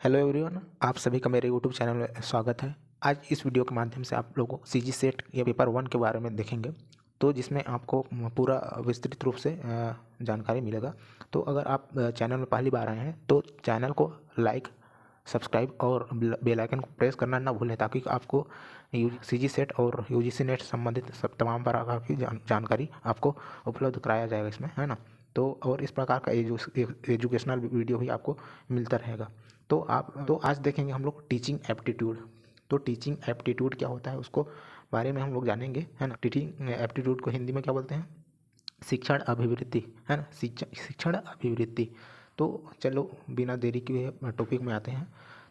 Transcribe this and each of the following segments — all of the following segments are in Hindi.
हेलो एवरीवन, आप सभी का मेरे यूट्यूब चैनल में स्वागत है। आज इस वीडियो के माध्यम से आप लोगों को सीजी सेट या पेपर 1 के बारे में देखेंगे, तो जिसमें आपको पूरा विस्तृत रूप से जानकारी मिलेगा। तो अगर आप चैनल में पहली बार आए हैं तो चैनल को लाइक, सब्सक्राइब और बेल आइकन को प्रेस करना ना भूलें, ताकि आपको सीजी सेट और यूजीसी नेट संबंधित सब तमाम प्रकार की जानकारी आपको उपलब्ध कराया जाएगा इसमें, है ना। तो और इस प्रकार का एजुकेशनल वीडियो भी आपको मिलता रहेगा। तो आज देखेंगे हम लोग टीचिंग एप्टीट्यूड। तो टीचिंग एप्टीट्यूड क्या होता है उसको बारे में हम लोग जानेंगे, है ना। टीचिंग एप्टीट्यूड को हिंदी में क्या बोलते हैं? शिक्षण अभिवृत्ति, है ना। शिक्षण अभिवृत्ति। तो चलो बिना देरी के टॉपिक में आते हैं।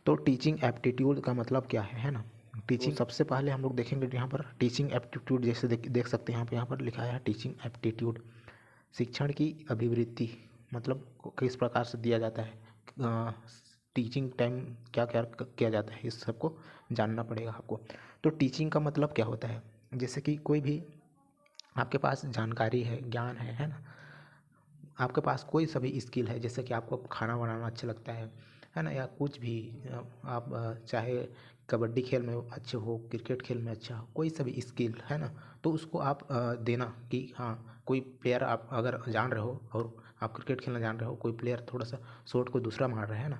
तो टीचिंग एप्टीट्यूड का मतलब क्या है ना। टीचिंग सबसे पहले हम लोग देखेंगे यहाँ पर टीचिंग एप्टीट्यूड, जैसे देख सकते हैं यहाँ पर लिखा है टीचिंग एप्टीट्यूड। शिक्षण की अभिवृत्ति मतलब किस प्रकार से दिया जाता है, टीचिंग टाइम क्या क्या किया जाता है, इस सबको जानना पड़ेगा आपको। तो टीचिंग का मतलब क्या होता है? जैसे कि कोई भी आपके पास जानकारी है, ज्ञान है ना। आपके पास कोई सभी स्किल है, जैसे कि आपको खाना बनाना अच्छा लगता है ना, या कुछ भी आप चाहे कबड्डी खेल में अच्छे हो, क्रिकेट खेल में अच्छा हो, कोई सभी स्किल है ना, तो उसको आप देना कि हाँ, कोई प्लेयर आप अगर जान रहे हो और आप क्रिकेट खेलना जान रहे हो, कोई प्लेयर थोड़ा सा शॉट को दूसरा मार रहा है ना,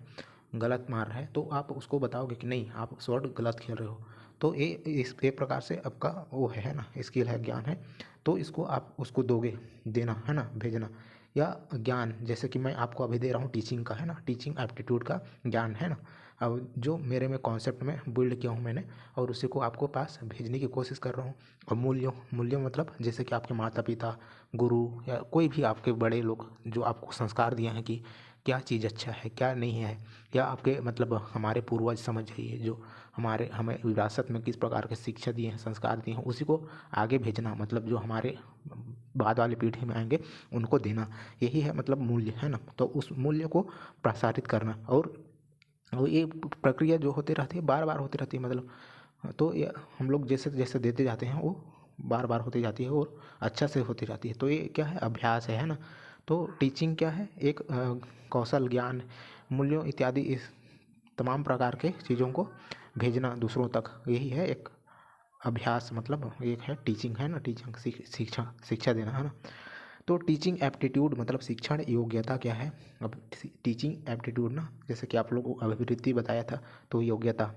गलत मार रहा है, तो आप उसको बताओगे कि नहीं, आप शॉट गलत खेल रहे हो। तो ये इस एक प्रकार से आपका वो है ना, स्किल है, ज्ञान है। तो इसको आप उसको दोगे, देना है ना, भेजना। या ज्ञान, जैसे कि मैं आपको अभी दे रहा हूँ टीचिंग का, है ना, टीचिंग एप्टीट्यूड का ज्ञान, है ना। अब जो मेरे में कॉन्सेप्ट में बिल्ड किया हूँ मैंने, और उसी को आपको पास भेजने की कोशिश कर रहा हूँ। और मूल्य मतलब जैसे कि आपके माता पिता, गुरु या कोई भी आपके बड़े लोग जो आपको संस्कार दिए हैं कि क्या चीज़ अच्छा है, क्या नहीं है, या आपके मतलब हमारे पूर्वज समझ जाइए, जो हमें विरासत में किस प्रकार के शिक्षा दिए हैं, संस्कार दिए हैं, उसी को आगे भेजना, मतलब जो हमारे बाद वाली पीढ़ी में आएंगे उनको देना। यही है मतलब मूल्य, है ना। तो उस मूल्य को प्रसारित करना, और ये प्रक्रिया जो होती रहती है, बार बार होती रहती है, मतलब तो ये हम लोग जैसे जैसे देते जाते हैं, वो बार बार होती जाती है और अच्छा से होती जाती है। तो ये क्या है? अभ्यास है ना। तो टीचिंग क्या है? एक कौशल, ज्ञान, मूल्यों इत्यादि इस तमाम प्रकार के चीज़ों को भेजना दूसरों तक, यही है एक अभ्यास, मतलब एक है टीचिंग, है ना। टीचिंग शिक्षा शिक्षा देना, है ना। तो टीचिंग एप्टीट्यूड मतलब शिक्षण योग्यता क्या है? अब टीचिंग एप्टीट्यूड ना, जैसे कि आप लोगों को अभिवृत्ति बताया था, तो योग्यता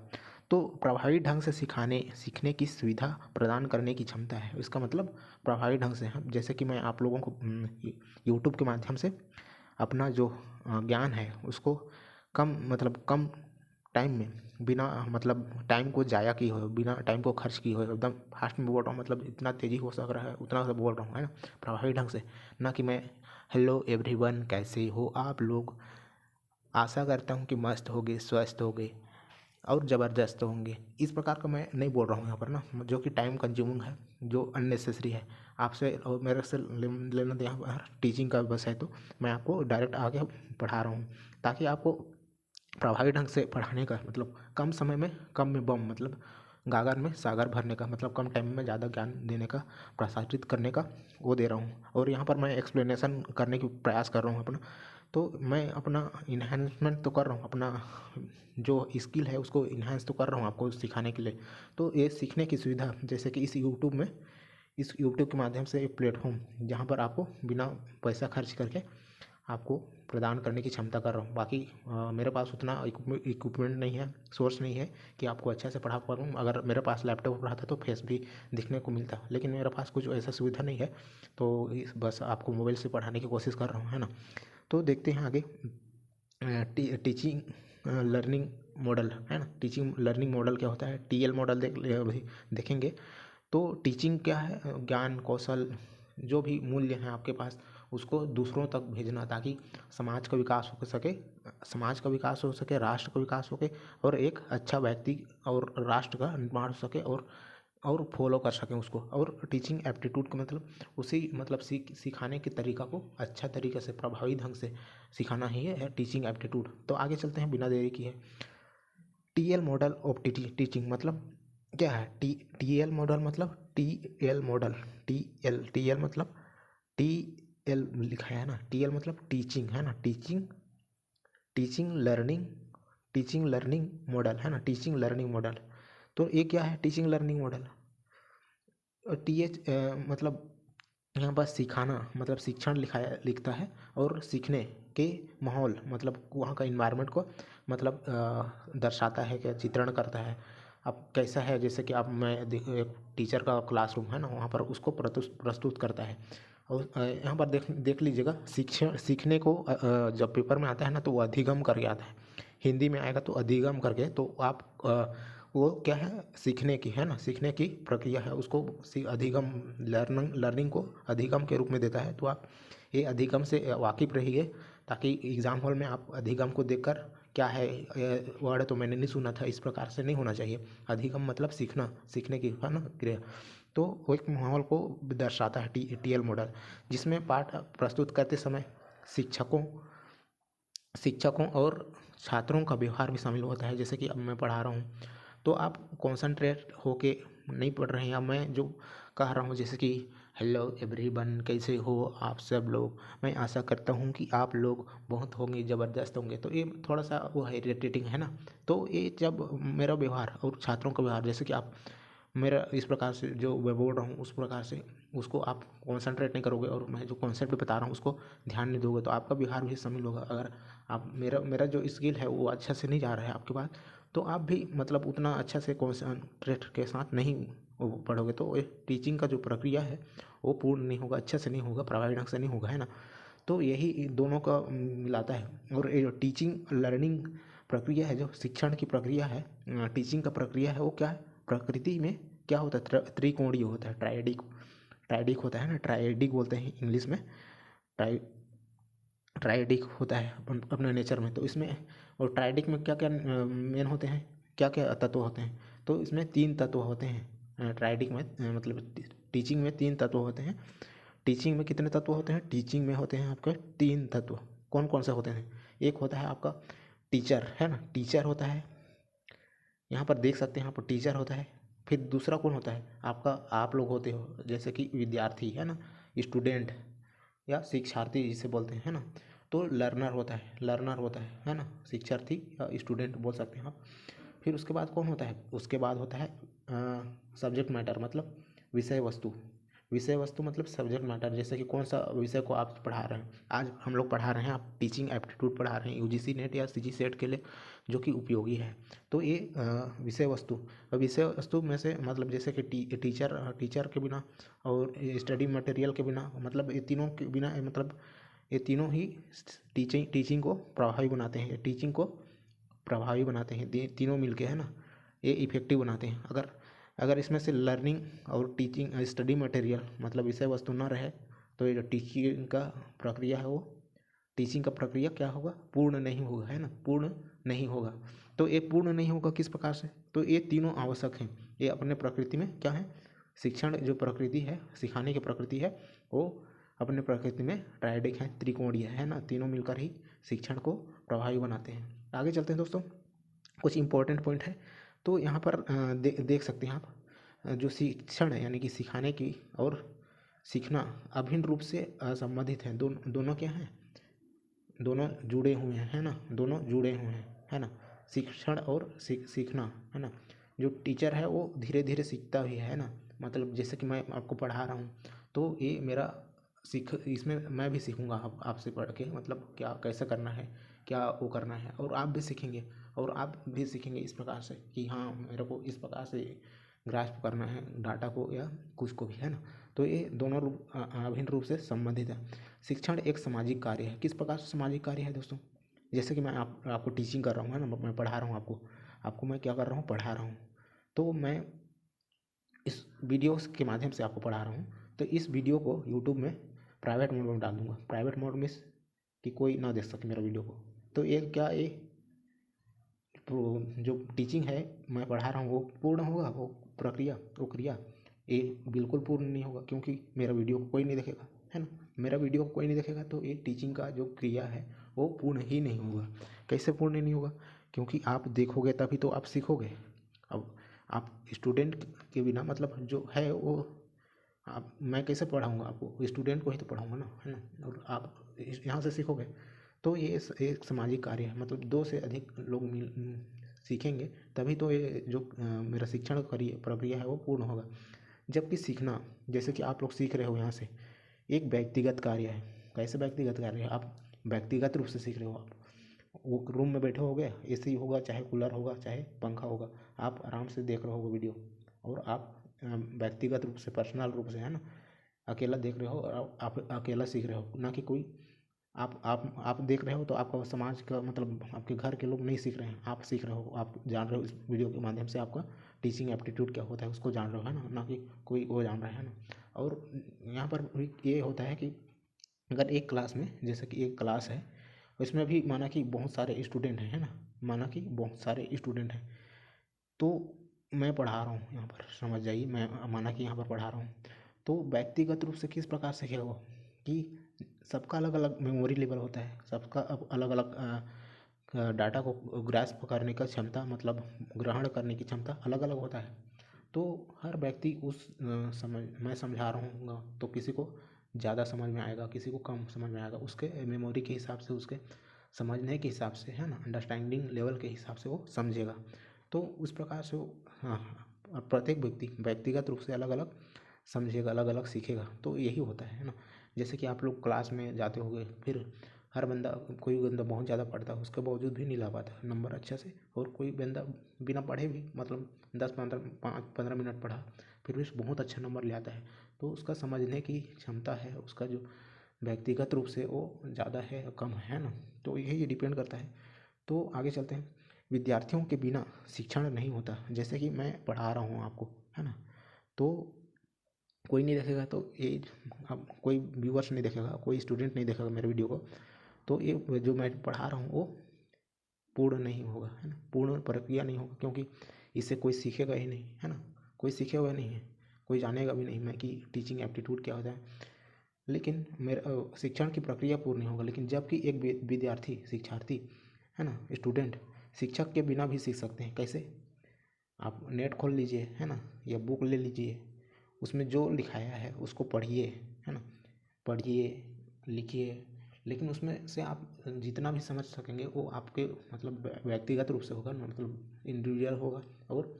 तो प्रभावी ढंग से सीखने की सुविधा प्रदान करने की क्षमता है। इसका मतलब प्रभावी ढंग से, हम जैसे कि मैं आप लोगों को यूट्यूब के माध्यम से अपना जो ज्ञान है उसको कम टाइम में, बिना मतलब टाइम को ज़ाया किए हुए, बिना टाइम को खर्च किए हुए, एकदम फास्ट में बोल रहा हूँ, मतलब इतना तेज़ी हो सक रहा है उतना से बोल रहा हूँ, है ना, प्रभावी ढंग से। ना कि मैं हेलो एवरीवन कैसे हो आप लोग, आशा करता हूँ कि मस्त होगे, स्वस्थ होगे और ज़बरदस्त होंगे, इस प्रकार का मैं नहीं बोल रहा हूँ यहाँ पर ना, जो कि टाइम कंज्यूमिंग है, जो अननेसेसरी है। आपसे और मेरे से लेना देना यहाँ पर टीचिंग का बस है, तो मैं आपको डायरेक्ट आगे पढ़ा रहा हूँ, ताकि आपको प्रभावी ढंग से पढ़ाने का मतलब कम समय में कम में बम, मतलब गागर में सागर भरने का, मतलब कम टाइम में ज़्यादा ज्ञान देने का, प्रसारित करने का वो दे रहा हूँ। और यहाँ पर मैं एक्सप्लेनेशन करने की प्रयास कर रहा हूँ अपना। तो मैं अपना इन्हांसमेंट तो कर रहा हूँ, अपना जो स्किल है उसको इन्हांस तो कर रहा हूँ आपको सिखाने के लिए। तो ये सीखने की सुविधा, जैसे कि इस यूट्यूब के माध्यम से एक प्लेटफॉर्म, जहाँ पर आपको बिना पैसा खर्च करके आपको प्रदान करने की क्षमता कर रहा हूँ। बाकी मेरे पास उतना इक्विपमेंट नहीं है, सोर्स नहीं है कि आपको अच्छा से पढ़ा पाऊँ। अगर मेरे पास लैपटॉप रहा था तो फेस भी दिखने को मिलता, लेकिन मेरे पास कुछ ऐसा सुविधा नहीं है, तो बस आपको मोबाइल से पढ़ाने की कोशिश कर रहा हूँ, है ना। तो देखते हैं आगे टीचिंग लर्निंग मॉडल, है ना। टीचिंग लर्निंग मॉडल क्या होता है? टीएल मॉडल देखेंगे। तो टीचिंग क्या है? ज्ञान, कौशल, जो भी मूल्य हैं आपके पास, उसको दूसरों तक भेजना, ताकि समाज का विकास हो सके, राष्ट्र का विकास हो सके, और एक अच्छा व्यक्ति और राष्ट्र का निर्माण हो सके, और फॉलो कर सकें उसको। और टीचिंग एप्टीट्यूड का मतलब उसी मतलब सिखाने के तरीका को अच्छा तरीके से, प्रभावी ढंग से सिखाना ही है टीचिंग एप्टीट्यूड। तो आगे चलते हैं बिना देरी किए। टीएल मॉडल ऑफ टीचिंग मतलब क्या है? टीएल मॉडल मतलब टीएल मॉडल, टीएल मतलब टीएल लिखा है ना, टीएल मतलब टीचिंग, है ना। Teaching learning teaching learning model, है ना, टीचिंग लर्निंग मॉडल। तो ये क्या है टीचिंग लर्निंग मॉडल? TH मतलब यहाँ पर सिखाना मतलब शिक्षण लिखता है, और सीखने के माहौल मतलब वहाँ का इन्वायरमेंट को मतलब दर्शाता है, क्या चित्रण करता है। अब कैसा है, जैसे कि आप मैं एक टीचर का क्लासरूम है ना, वहाँ पर उसको प्रस्तुत करता है। और यहाँ पर देख लीजिएगा, शिक्षण सीखने को जब पेपर में आता है ना तो वो अधिगम करके आता है। हिंदी में आएगा तो अधिगम करके, तो आप वो क्या है सीखने की, है ना, सीखने की प्रक्रिया है, उसको अधिगम लर्निंग को अधिगम के रूप में देता है। तो आप ये अधिगम से वाकिफ रहिए, ताकि एग्ज़ाम हॉल में आप अधिगम को देखकर क्या है वर्ड तो मैंने नहीं सुना था, इस प्रकार से नहीं होना चाहिए। अधिगम मतलब सीखना, सीखने की, है ना, क्रिया। तो वो एक माहौल को दर्शाता है TL मॉडल, जिसमें पाठ प्रस्तुत करते समय शिक्षकों और छात्रों का व्यवहार भी शामिल होता है। जैसे कि अब मैं पढ़ा रहा हूँ तो आप कॉन्सनट्रेट होके नहीं पढ़ रहे हैं, या मैं जो कह रहा हूँ जैसे कि हेलो एवरीवन, कैसे हो आप सब लोग, मैं आशा करता हूँ कि आप लोग बहुत होंगे, ज़बरदस्त होंगे, तो ये थोड़ा सा वो है इरिटेटिंग, है ना। तो ये जब मेरा व्यवहार और छात्रों का व्यवहार, जैसे कि आप मेरा इस प्रकार से जो मैं बोल रहा हूँ उस प्रकार से उसको आप कॉन्सनट्रेट नहीं करोगे, और मैं जो कॉन्सेप्ट बता रहा हूँ उसको ध्यान नहीं दोगे, तो आपका व्यवहार भी शामिल होगा। अगर आप मेरा जो स्किल है वो अच्छा से नहीं जा रहा है आपके पास, तो आप भी मतलब उतना अच्छा से कॉन्सनट्रेट के साथ नहीं वो पढ़ोगे, तो टीचिंग का जो प्रक्रिया है वो पूर्ण नहीं होगा, अच्छा से नहीं होगा, प्रभावी ढंग से नहीं होगा, है ना। तो यही इन दोनों का मिलाता है। और ये जो टीचिंग लर्निंग प्रक्रिया है, जो शिक्षण की प्रक्रिया है, टीचिंग का प्रक्रिया है, वो क्या है प्रकृति में क्या होता है, त्रिकोणीय होता है, ट्राइडिक होता है ना, ट्राइडिक बोलते हैं इंग्लिश में, ट्राइ ट्राइडिक होता है अपने नेचर में। तो इसमें और ट्राइडिक में क्या क्या मेन होते हैं, क्या क्या तत्व होते हैं, तो इसमें 3 तत्व होते हैं ट्राइडिक में, मतलब टीचिंग में 3 तत्व होते हैं। टीचिंग में कितने तत्व होते हैं? टीचिंग में होते हैं आपके 3 तत्व। कौन कौन से होते हैं? एक होता है आपका टीचर, है ना, टीचर होता है, यहाँ पर देख सकते हैं आप, टीचर होता है। फिर दूसरा कौन होता है आपका, आप लोग होते हो, जैसे कि विद्यार्थी, है ना, स्टूडेंट या शिक्षार्थी जिसे बोलते हैं, है ना। तो लर्नर होता है ना, शिक्षार्थी या स्टूडेंट बोल सकते हैं आप। फिर उसके बाद कौन होता है? उसके बाद होता है सब्जेक्ट मैटर, मतलब विषय वस्तु मतलब सब्जेक्ट मैटर, जैसे कि कौन सा विषय को आप पढ़ा रहे हैं। आज हम लोग पढ़ा रहे हैं, आप टीचिंग एप्टीट्यूड पढ़ा रहे हैं UGC नेट या CG सेट के लिए, जो कि उपयोगी है। तो ये विषय वस्तु में से मतलब जैसे कि टीचर के बिना और स्टडी मटेरियल के बिना, मतलब ये तीनों के बिना, मतलब ये तीनों ही टीचिंग को प्रभावी बनाते हैं, तीनों मिलके, है ना, ये इफेक्टिव बनाते हैं। अगर इसमें से लर्निंग और टीचिंग स्टडी मटेरियल मतलब विषय वस्तु ना रहे, तो ये जो टीचिंग का प्रक्रिया है वो क्या होगा? पूर्ण नहीं होगा, है ना, पूर्ण नहीं होगा। तो ये पूर्ण नहीं होगा किस प्रकार से? तो ये तीनों आवश्यक हैं, ये अपने प्रकृति में क्या है, शिक्षण जो प्रकृति है, सिखाने की प्रकृति है, वो अपने प्रकृति में ट्राइडिक है, त्रिकोणीय है ना, तीनों मिलकर ही शिक्षण को प्रभावी बनाते हैं। आगे चलते हैं दोस्तों, कुछ इंपॉर्टेंट पॉइंट है। तो यहाँ पर देख सकते हैं आप, जो शिक्षण है यानी कि सिखाने की और सीखना अभिन्न रूप से संबंधित हैं, दोनों क्या हैं, दोनों जुड़े हुए हैं, है ना, दोनों जुड़े हुए हैं, है ना, शिक्षण और सीखना, है ना। जो टीचर है वो धीरे धीरे सीखता भी है ना, मतलब जैसे कि मैं आपको पढ़ा रहा हूँ, तो ये मेरा इसमें मैं भी सीखूँगा आपसे पढ़ के, मतलब क्या कैसे करना है, क्या वो करना है, और आप भी सीखेंगे इस प्रकार से कि हाँ मेरे को इस प्रकार से ग्रास्प करना है डाटा को या कुछ को भी, है ना। तो ये दोनों अभिन्न रूप से संबंधित है। शिक्षण एक सामाजिक कार्य है। किस प्रकार से सामाजिक कार्य है दोस्तों? जैसे कि मैं आपको टीचिंग कर रहा हूँ, है ना, मैं पढ़ा रहा हूँ आपको मैं क्या कर रहा हूँ, पढ़ा रहा हूँ। तो मैं इस वीडियोस के माध्यम से आपको पढ़ा रहा हूँ, तो इस वीडियो को यूट्यूब में प्राइवेट मोड में डाल दूँगा। प्राइवेट मोड में कि कोई ना देख सके मेरा वीडियो को। तो ये क्या, ये जो टीचिंग है मैं पढ़ा रहा हूँ वो पूर्ण होगा, वो क्रिया ये बिल्कुल पूर्ण नहीं होगा, क्योंकि मेरा वीडियो को कोई नहीं देखेगा, है ना। मेरा वीडियो को कोई नहीं देखेगा, तो ये टीचिंग का जो क्रिया है वो पूर्ण ही नहीं होगा। कैसे पूर्ण नहीं होगा? क्योंकि आप देखोगे तभी तो आप सीखोगे। अब आप स्टूडेंट के बिना, मतलब जो है वो आप, मैं कैसे पढ़ाऊँगा आपको? स्टूडेंट को ही तो पढ़ाऊँगा ना, है ना, और आप यहाँ से सीखोगे। तो ये एक सामाजिक कार्य है, मतलब 2 से अधिक लोग सीखेंगे तभी तो ये जो मेरा शिक्षण प्रक्रिया है वो पूर्ण होगा। जबकि सीखना, जैसे कि आप लोग सीख रहे हो यहाँ से, एक व्यक्तिगत कार्य है। कैसे व्यक्तिगत कार्य है? आप व्यक्तिगत रूप से सीख रहे हो। आप वो रूम में बैठे होगे, एसी होगा, चाहे कूलर होगा, चाहे पंखा होगा, आप आराम से देख रहे हो वीडियो, और आप व्यक्तिगत रूप से, पर्सनल रूप से, है ना, अकेला देख रहे हो और आप अकेला सीख रहे हो, ना कि कोई आप देख रहे हो तो आपका समाज का, मतलब आपके घर के लोग नहीं सीख रहे हैं, आप सीख रहे हो, आप जान रहे हो, इस वीडियो के माध्यम से आपका टीचिंग एप्टीट्यूड क्या होता है उसको जान रहे हो, है ना, ना कि कोई वो जान रहा है ना। और यहाँ पर भी ये होता है कि अगर एक क्लास में, जैसे कि एक क्लास है, उसमें भी माना कि बहुत सारे स्टूडेंट हैं, है ना, माना कि बहुत सारे स्टूडेंट हैं, तो मैं पढ़ा रहा हूँ यहाँ पर, समझ जाइए, मैं माना कि यहाँ पर पढ़ा रहा हूँ, तो व्यक्तिगत रूप से किस प्रकार से खेल वो कि सबका अलग अलग मेमोरी लेवल होता है, सबका अब अलग अलग डाटा को ग्रास्प करने का क्षमता, मतलब ग्रहण करने की क्षमता अलग अलग होता है। तो हर व्यक्ति उस मैं समझा रहा हूँ तो किसी को ज़्यादा समझ में आएगा, किसी को कम समझ में आएगा, उसके मेमोरी के हिसाब से, उसके समझने के हिसाब से, है ना, अंडरस्टैंडिंग लेवल के हिसाब से वो समझेगा। तो उस प्रकार से वो, हाँ, प्रत्येक व्यक्ति व्यक्तिगत रूप से अलग अलग समझेगा, अलग अलग सीखेगा। तो यही होता है ना। जैसे कि आप लोग क्लास में जाते होंगे, फिर हर बंदा, कोई बंदा बहुत ज़्यादा पढ़ता है, उसके बावजूद भी नहीं ला पाता नंबर अच्छे से, और कोई बंदा बिना पढ़े भी, मतलब 10-15 मिनट पढ़ा, फिर भी बहुत अच्छा नंबर ले आता है। तो उसका समझने की क्षमता है, उसका जो व्यक्तिगत रूप से वो ज़्यादा है या कम है ना। तो यही डिपेंड करता है। तो आगे चलते हैं। विद्यार्थियों के बिना शिक्षण नहीं होता। जैसे कि मैं पढ़ा रहा हूँ आपको, है ना, तो कोई नहीं देखेगा, तो ये अब कोई व्यूअर्स नहीं देखेगा, कोई स्टूडेंट नहीं देखेगा मेरे वीडियो को, तो ये जो मैं पढ़ा रहा हूँ वो पूर्ण नहीं होगा, है ना, पूर्ण प्रक्रिया नहीं होगा, क्योंकि इससे कोई सीखेगा ही नहीं, है ना, कोई सीखे हुआ नहीं है, कोई जानेगा भी नहीं मैं कि टीचिंग एप्टीट्यूड क्या होता है। लेकिन मेरा शिक्षण की प्रक्रिया पूर्ण नहीं होगा। लेकिन जबकि एक विद्यार्थी, शिक्षार्थी, है ना, स्टूडेंट, शिक्षक के बिना भी सीख सकते हैं। कैसे? आप नेट खोल लीजिए, है ना, या बुक ले लीजिए, उसमें जो लिखाया है उसको पढ़िए, है ना, पढ़िए, लिखिए, लेकिन उसमें से आप जितना भी समझ सकेंगे वो आपके, मतलब व्यक्तिगत रूप से होगा ना, मतलब इंडिविजुअल होगा, और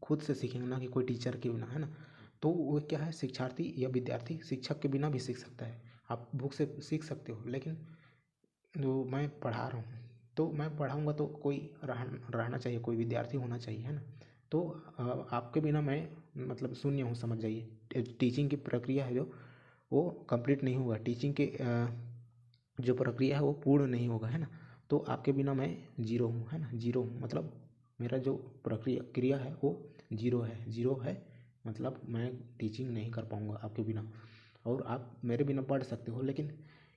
खुद से सीखेंगे, ना कि कोई टीचर के बिना, है ना। तो वो क्या है, शिक्षार्थी या विद्यार्थी शिक्षक के बिना भी सीख सकता है। आप बुक से सीख सकते हो, लेकिन जो मैं पढ़ा रहा हूँ, तो मैं पढ़ाऊँगा तो कोई रहना चाहिए, कोई विद्यार्थी होना चाहिए, है ना। तो आपके बिना मैं, मतलब शून्य हूँ, समझ जाइए। टीचिंग की प्रक्रिया है जो, वो कंप्लीट नहीं होगा। टीचिंग के जो प्रक्रिया है वो पूर्ण नहीं होगा, है ना। तो आपके बिना मैं जीरो हूँ, है ना, जीरो हूँ, मतलब मेरा जो प्रक्रिया क्रिया है वो जीरो है, जीरो है, मतलब मैं टीचिंग नहीं कर पाऊँगा आपके बिना। और आप मेरे बिना पढ़ सकते हो, लेकिन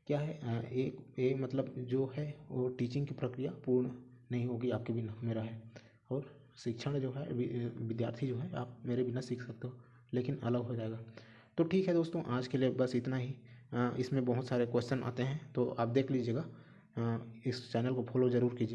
क्या है, एक मतलब जो है वो टीचिंग की प्रक्रिया पूर्ण नहीं होगी आपके बिना, मेरा है। और शिक्षण जो है, विद्यार्थी जो है, आप मेरे बिना सीख सकते हो, लेकिन अलग हो जाएगा। तो ठीक है दोस्तों, आज के लिए बस इतना ही। इसमें बहुत सारे क्वेश्चन आते हैं, तो आप देख लीजिएगा। इस चैनल को फॉलो ज़रूर कीजिएगा।